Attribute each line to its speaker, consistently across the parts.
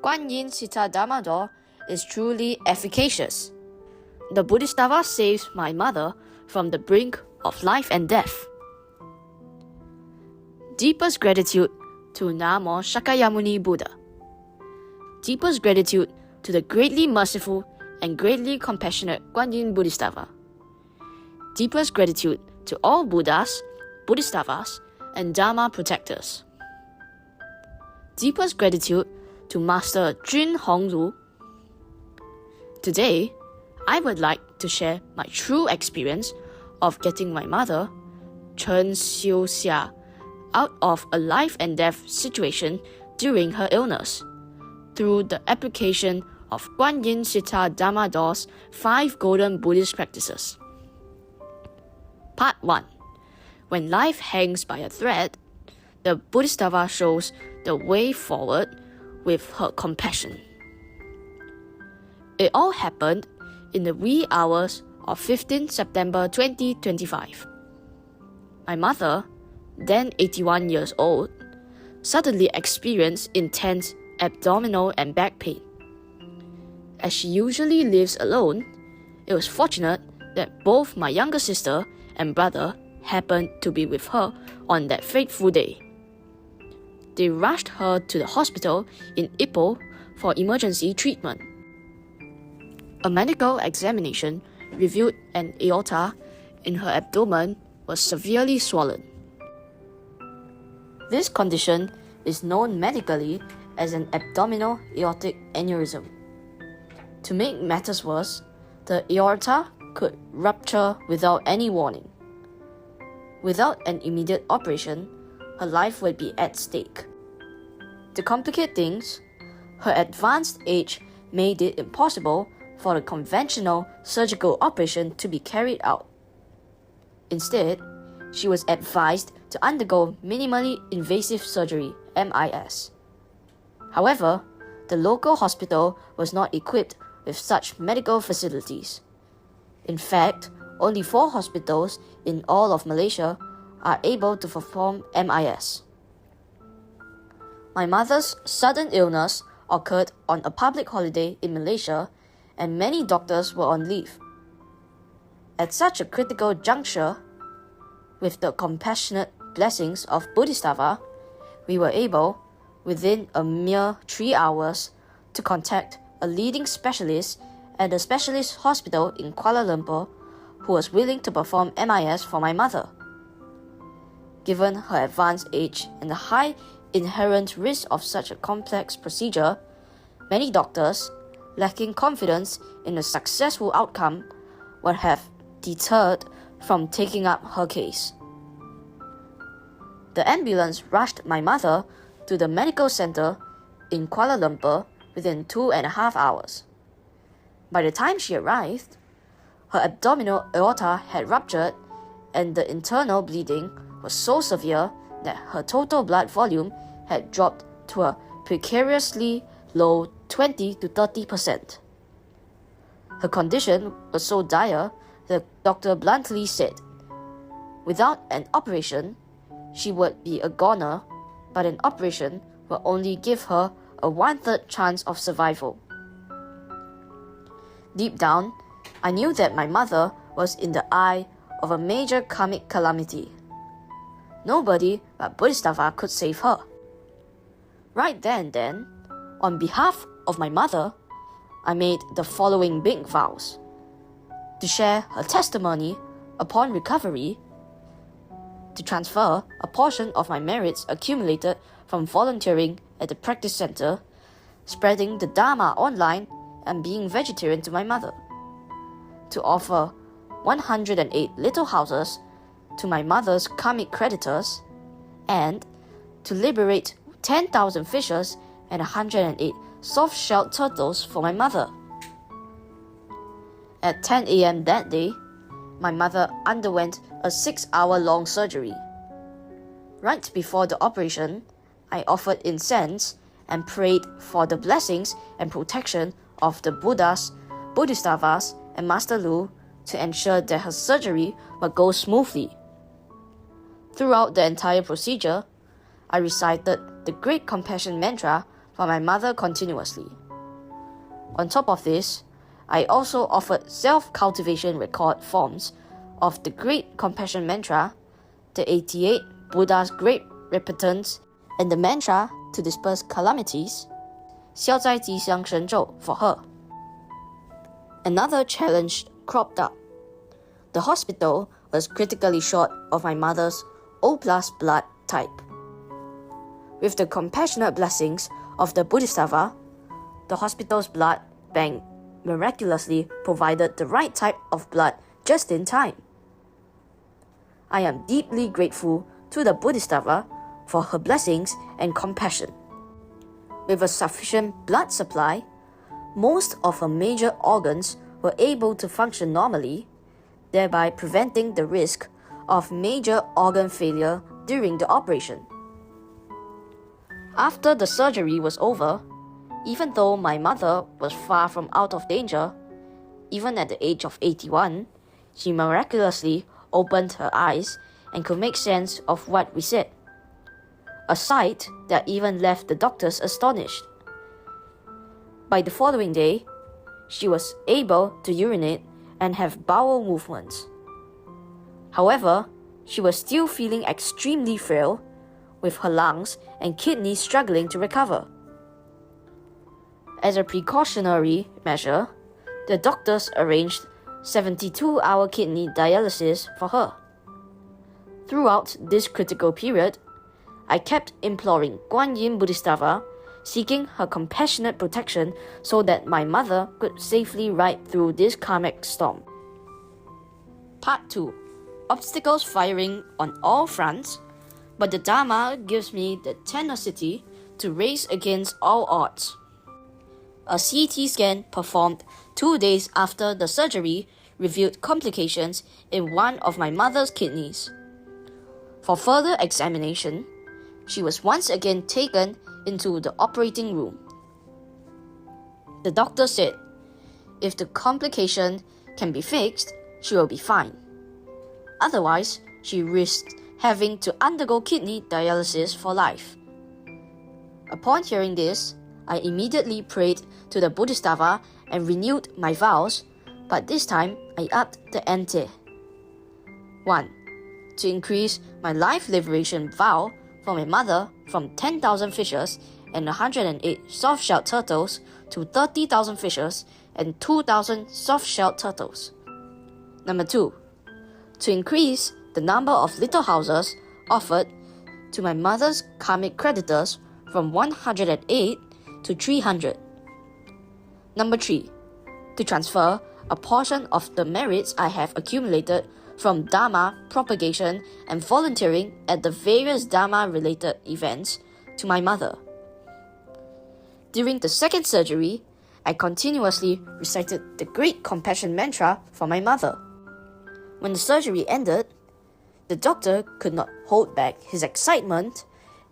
Speaker 1: GuanYinCitta Dharma door is truly efficacious. The Bodhisattva saves my mother from the brink of life and death. Deepest gratitude to Namo Shakyamuni Buddha. Deepest gratitude to the greatly merciful and greatly compassionate Guanyin Bodhisattva. Deepest gratitude to all Buddhas, Bodhisattvas, and Dharma protectors. Deepest gratitude to Master Jun Hong Lu. Today, I would like to share my true experience of getting my mother, Chen Xiuxia, out of a life and death situation during her illness, through the application of GuanYinCitta Dharma Door's 5 Golden Buddhist Practices. Part 1. When life hangs by a thread, the Bodhisattva shows the way forward with her compassion. It all happened in the wee hours of 15 September 2025. My mother, then 81 years old, suddenly experienced intense abdominal and back pain. As she usually lives alone, it was fortunate that both my younger sister and brother happened to be with her on that fateful day. They rushed her to the hospital in Ipoh for emergency treatment. A medical examination revealed an aorta in her abdomen was severely swollen. This condition is known medically as an abdominal aortic aneurysm. To make matters worse, the aorta could rupture without any warning. Without an immediate operation, her life would be at stake. To complicate things, her advanced age made it impossible for a conventional surgical operation to be carried out. Instead, she was advised to undergo minimally invasive surgery, MIS. However, the local hospital was not equipped with such medical facilities. In fact, only 4 hospitals in all of Malaysia are able to perform MIS. My mother's sudden illness occurred on a public holiday in Malaysia, and many doctors were on leave. At such a critical juncture, with the compassionate blessings of Bodhisattva, we were able, within a mere 3 hours, to contact a leading specialist at a specialist hospital in Kuala Lumpur who was willing to perform MIS for my mother. Given her advanced age and the high inherent risk of such a complex procedure, many doctors, lacking confidence in a successful outcome, would have deterred from taking up her case. The ambulance rushed my mother to the medical center in Kuala Lumpur within 2.5 hours. By the time she arrived, her abdominal aorta had ruptured and the internal bleeding was so severe that her total blood volume had dropped to a precariously low 20 to 30%. Her condition was so dire that the doctor bluntly said, without an operation, she would be a goner, but an operation will only give her a 1/3 chance of survival. Deep down, I knew that my mother was in the eye of a major karmic calamity. Nobody but Bodhisattva could save her. Right then and then, on behalf of my mother, I made the following big vows: to share her testimony upon recovery, to transfer a portion of my merits accumulated from volunteering at the practice center, spreading the Dharma online, and being vegetarian to my mother, to offer 108 little houses to my mother's karmic creditors, and to liberate 10,000 fishes and 108 soft-shelled turtles for my mother. At 10 a.m. that day, my mother underwent a 6-hour-long surgery. Right before the operation, I offered incense and prayed for the blessings and protection of the Buddhas, Bodhisattvas, and Master Lu to ensure that her surgery would go smoothly. Throughout the entire procedure, I recited the Great Compassion mantra for my mother continuously. On top of this, I also offered self-cultivation record forms of the Great Compassion Mantra, the 88 Buddha's Great Repentance, and the mantra to disperse calamities, 消灾吉祥神咒, for her. Another challenge cropped up. The hospital was critically short of my mother's O+ blood type. With the compassionate blessings of the Bodhisattva, the hospital's blood bank miraculously provided the right type of blood just in time. I am deeply grateful to the Bodhisattva for her blessings and compassion. With a sufficient blood supply, most of her major organs were able to function normally, thereby preventing the risk of major organ failure during the operation. After the surgery was over, even though my mother was far from out of danger, even at the age of 81, she miraculously opened her eyes and could make sense of what we said. A sight that even left the doctors astonished. By the following day, she was able to urinate and have bowel movements. However, she was still feeling extremely frail, with her lungs and kidneys struggling to recover. As a precautionary measure, the doctors arranged 72-hour kidney dialysis for her. Throughout this critical period, I kept imploring GuanYin Bodhisattva, seeking her compassionate protection so that my mother could safely ride through this karmic storm. Part 2. Obstacles firing on all fronts, but the Dharma gives me the tenacity to race against all odds. A CT scan performed 2 days after the surgery revealed complications in one of my mother's kidneys. For further examination, she was once again taken into the operating room. The doctor said, if the complication can be fixed, she will be fine. Otherwise, she risked having to undergo kidney dialysis for life. Upon hearing this, I immediately prayed to the Bodhisattva and renewed my vows, but this time I upped the ante. 1. To increase my life liberation vow for my mother from 10,000 fishes and 108 soft-shelled turtles to 30,000 fishes and 2,000 soft-shelled turtles. Number 2. To increase the number of little houses offered to my mother's karmic creditors from 108 to 300. Number 3. To transfer a portion of the merits I have accumulated from Dharma propagation and volunteering at the various Dharma-related events to my mother. During the second surgery, I continuously recited the Great Compassion Mantra for my mother. When the surgery ended, the doctor could not hold back his excitement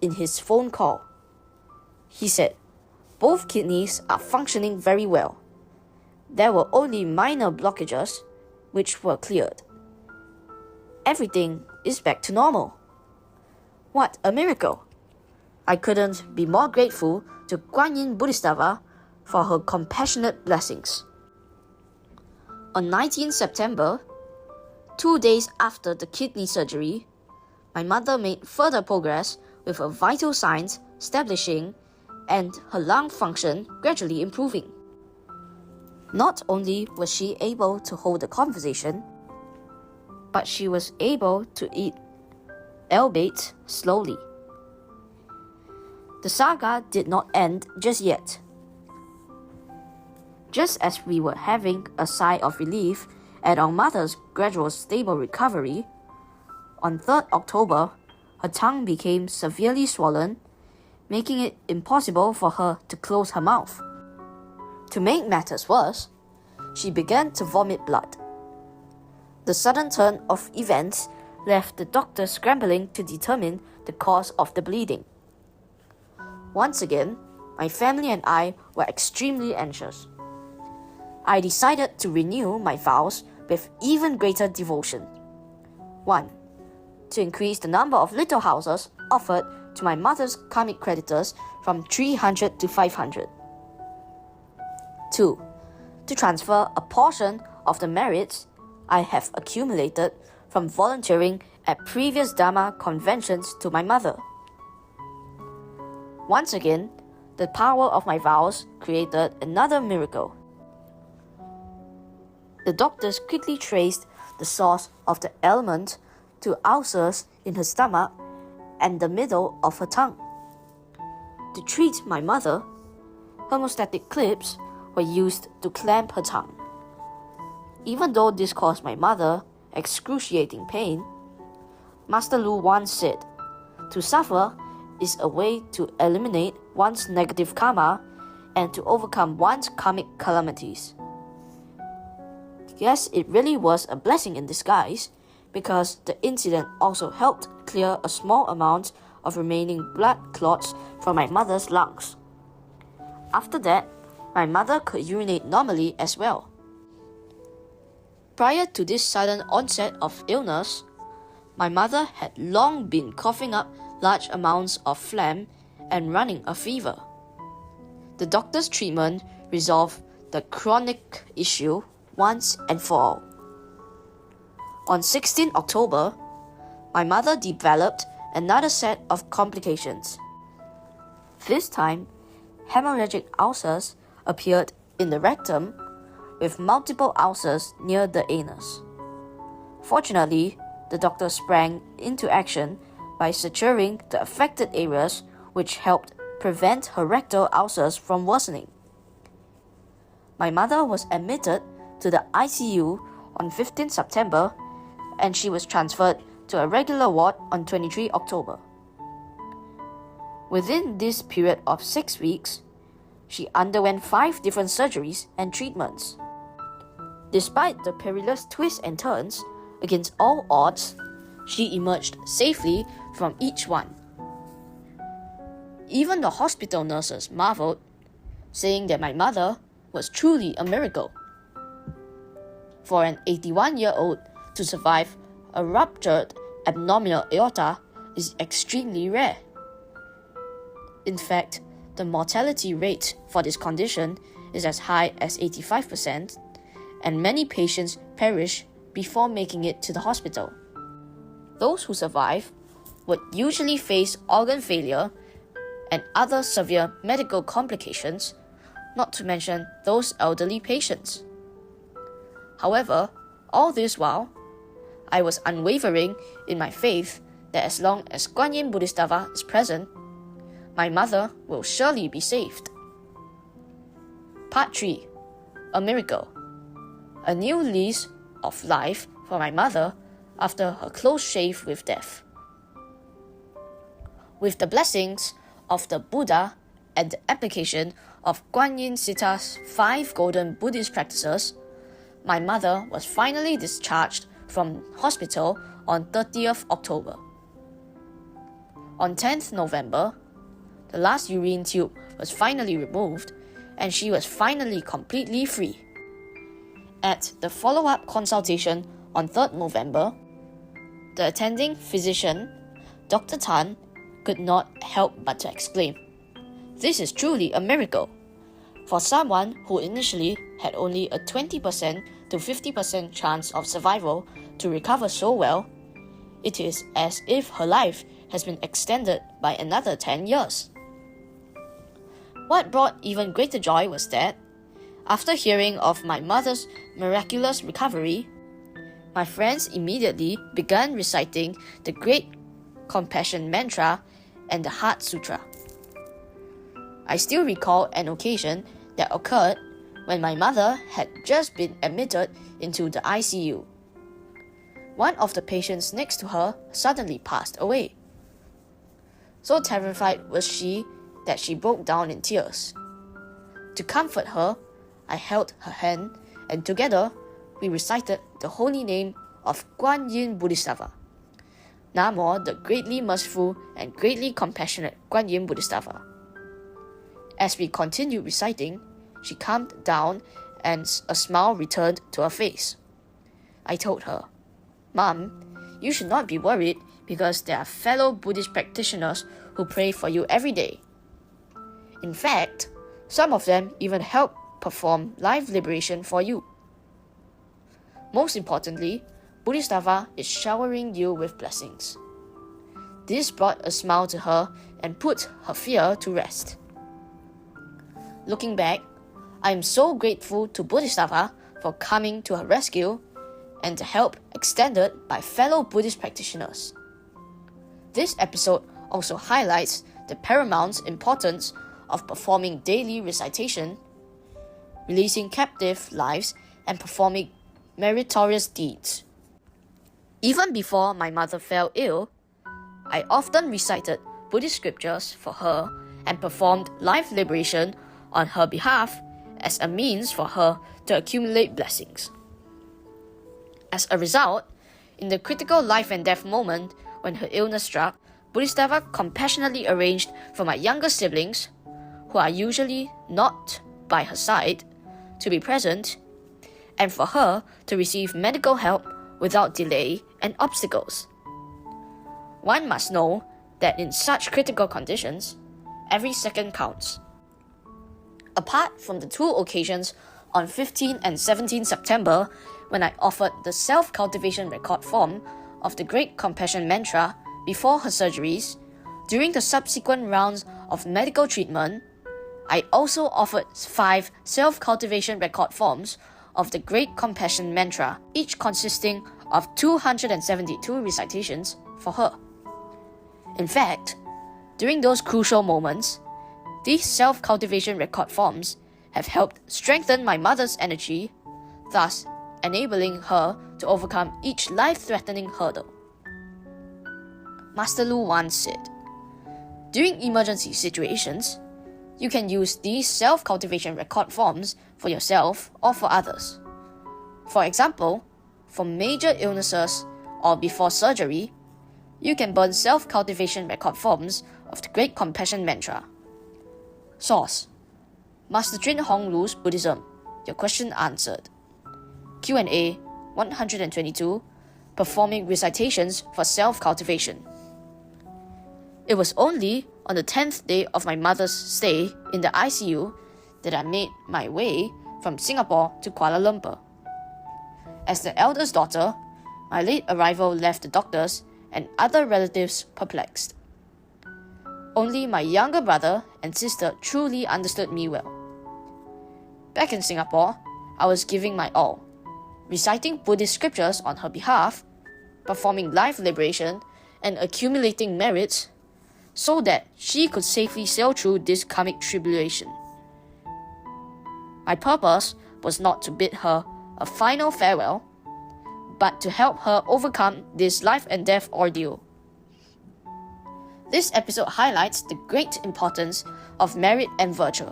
Speaker 1: in his phone call. He said, both kidneys are functioning very well. There were only minor blockages, which were cleared. Everything is back to normal. What a miracle! I couldn't be more grateful to GuanYin Bodhisattva for her compassionate blessings. On 19 September, 2 days after the kidney surgery, my mother made further progress with her vital signs establishing and her lung function gradually improving. Not only was she able to hold a conversation, but she was able to eat, albeit slowly. The saga did not end just yet. Just as we were having a sigh of relief at our mother's gradual stable recovery, on 3rd October, her tongue became severely swollen, making it impossible for her to close her mouth. To make matters worse, she began to vomit blood. The sudden turn of events left the doctor scrambling to determine the cause of the bleeding. Once again, my family and I were extremely anxious. I decided to renew my vows with even greater devotion. 1. To increase the number of little houses offered to my mother's karmic creditors from 300 to 500. 2. To transfer a portion of the merits I have accumulated from volunteering at previous Dharma conventions to my mother. Once again, the power of my vows created another miracle. The doctors quickly traced the source of the ailment to ulcers in her stomach and the middle of her tongue. To treat my mother, hemostatic clips were used to clamp her tongue. Even though this caused my mother excruciating pain, Master Lu once said, "To suffer is a way to eliminate one's negative karma and to overcome one's karmic calamities." Yes, it really was a blessing in disguise, because the incident also helped clear a small amount of remaining blood clots from my mother's lungs. After that, my mother could urinate normally as well. Prior to this sudden onset of illness, my mother had long been coughing up large amounts of phlegm and running a fever. The doctor's treatment resolved the chronic issue once and for all. On 16 October, my mother developed another set of complications. This time, hemorrhagic ulcers appeared in the rectum, with multiple ulcers near the anus. Fortunately, the doctor sprang into action by suturing the affected areas, which helped prevent her rectal ulcers from worsening. My mother was admitted to the ICU on 15 September, and she was transferred to a regular ward on 23 October. Within this period of 6 weeks, she underwent 5 different surgeries and treatments. Despite the perilous twists and turns, against all odds, she emerged safely from each one. Even the hospital nurses marveled, saying that my mother was truly a miracle. For an 81-year-old to survive a ruptured abdominal aorta is extremely rare. In fact, the mortality rate for this condition is as high as 85%, and many patients perish before making it to the hospital. Those who survive would usually face organ failure and other severe medical complications, not to mention those elderly patients. However, all this while, I was unwavering in my faith that as long as Bodhisattva is present, my mother will surely be saved. Part 3. A miracle. A new lease of life for my mother after her close shave with death. With the blessings of the Buddha and the application of GuanYinCitta's 5 golden Buddhist practices, my mother was finally discharged from hospital on 30th October. On 10th November, the last urine tube was finally removed, and she was finally completely free. At the follow-up consultation on 3rd November, the attending physician, Dr. Tang, could not help but to exclaim, "This is truly a miracle. For someone who initially had only a 20% to 50% chance of survival to recover so well, it is as if her life has been extended by another 10 years. What brought even greater joy was that, after hearing of my mother's miraculous recovery, my friends immediately began reciting the Great Compassion Mantra and the Heart Sutra. I still recall an occasion that occurred when my mother had just been admitted into the ICU. One of the patients next to her suddenly passed away. So terrified was she that she broke down in tears. To comfort her, I held her hand, and together we recited the holy name of Bodhisattva. Namo, the greatly merciful and greatly compassionate Bodhisattva. As we continued reciting, she calmed down and a smile returned to her face. I told her, "Mom, you should not be worried because there are fellow Buddhist practitioners who pray for you every day. In fact, some of them even help perform life liberation for you. Most importantly, Bodhisattva is showering you with blessings. This brought a smile to her and put her fear to rest. Looking back, I am so grateful to Bodhisattva for coming to her rescue and the help extended by fellow Buddhist practitioners. This episode also highlights the paramount importance of performing daily recitation, releasing captive lives, and performing meritorious deeds. Even before my mother fell ill, I often recited Buddhist scriptures for her and performed life liberation on her behalf as a means for her to accumulate blessings. As a result, in the critical life and death moment when her illness struck, Bodhisattva compassionately arranged for my younger siblings, who are usually not by her side, to be present, and for her to receive medical help without delay and obstacles. One must know that in such critical conditions, every second counts. Apart from the two occasions on 15 and 17 September when I offered the self-cultivation record form of the Great Compassion Mantra before her surgeries, during the subsequent rounds of medical treatment, I also offered 5 self-cultivation record forms of the Great Compassion Mantra, each consisting of 272 recitations for her. In fact, during those crucial moments, these self-cultivation record forms have helped strengthen my mother's energy, thus enabling her to overcome each life-threatening hurdle. Master Lu once said, "During emergency situations, you can use these self-cultivation record forms for yourself or for others. For example, for major illnesses or before surgery, you can burn self-cultivation record forms of the Great Compassion Mantra." Source: Master Jun Hong Lu's Buddhism, Your Question Answered. Q&A 122, Performing Recitations for Self-Cultivation. It was only on the 10th day of my mother's stay in the ICU that I made my way from Singapore to Kuala Lumpur. As the eldest daughter, my late arrival left the doctors and other relatives perplexed. Only my younger brother and sister truly understood me well. Back in Singapore, I was giving my all, reciting Buddhist scriptures on her behalf, performing life liberation, and accumulating merits so that she could safely sail through this karmic tribulation. My purpose was not to bid her a final farewell, but to help her overcome this life and death ordeal. This episode highlights the great importance of merit and virtue.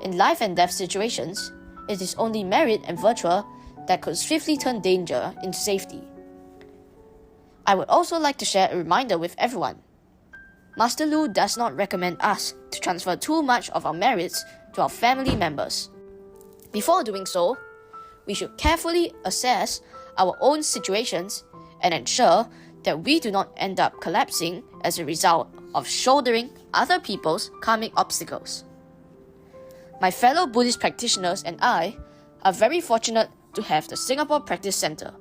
Speaker 1: In life and death situations, it is only merit and virtue that could swiftly turn danger into safety. I would also like to share a reminder with everyone. Master Lu does not recommend us to transfer too much of our merits to our family members. Before doing so, we should carefully assess our own situations and ensure that we do not end up collapsing as a result of shouldering other people's karmic obstacles. My fellow Buddhist practitioners and I are very fortunate to have the Singapore Practice Centre.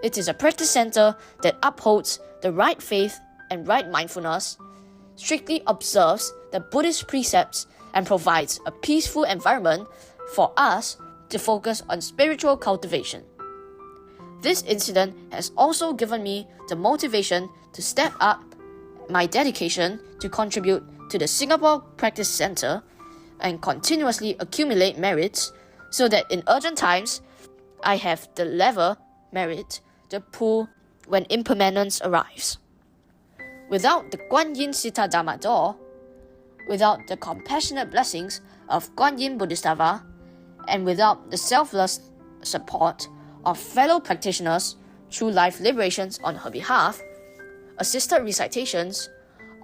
Speaker 1: It is a practice centre that upholds the right faith and right mindfulness, strictly observes the Buddhist precepts, and provides a peaceful environment for us to focus on spiritual cultivation. This incident has also given me the motivation to step up my dedication to contribute to the Singapore Practice Centre and continuously accumulate merits so that in urgent times, I have the lever merit to pull when impermanence arrives. Without the GuanYinCitta Dharma door, without the compassionate blessings of Guanyin Bodhisattva, and without the selfless support of fellow practitioners through life liberations on her behalf, assisted recitations,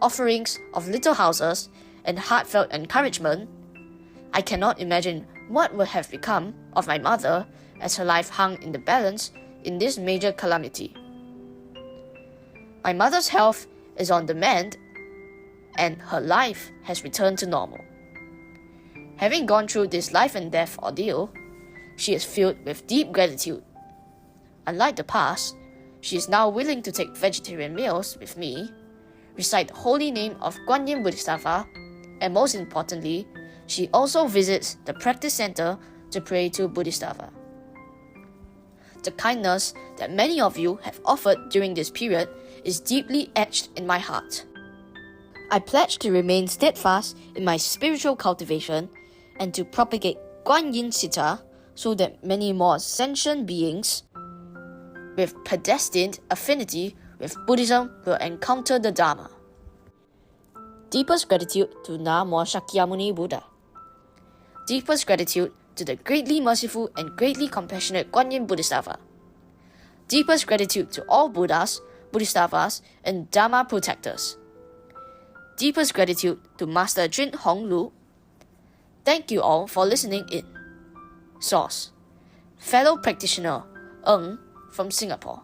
Speaker 1: offerings of little houses, and heartfelt encouragement, I cannot imagine what would have become of my mother as her life hung in the balance in this major calamity. My mother's health is on the mend and her life has returned to normal. Having gone through this life and death ordeal, she is filled with deep gratitude. Unlike the past, she is now willing to take vegetarian meals with me, recite the holy name of GuanYin Bodhisattva, and most importantly, she also visits the practice center to pray to Bodhisattva. The kindness that many of you have offered during this period is deeply etched in my heart. I pledge to remain steadfast in my spiritual cultivation and to propagate GuanYinCitta so that many more sentient beings with predestined affinity with Buddhism will encounter the Dharma. Deepest gratitude to Namo Shakyamuni Buddha. Deepest gratitude to the greatly merciful and greatly compassionate GuanYin Bodhisattva. Deepest gratitude to all Buddhas, Bodhisattvas, and Dharma protectors. Deepest gratitude to Master Jun Hong Lu. Thank you all for listening in. Source: Fellow Practitioner Ng from Singapore.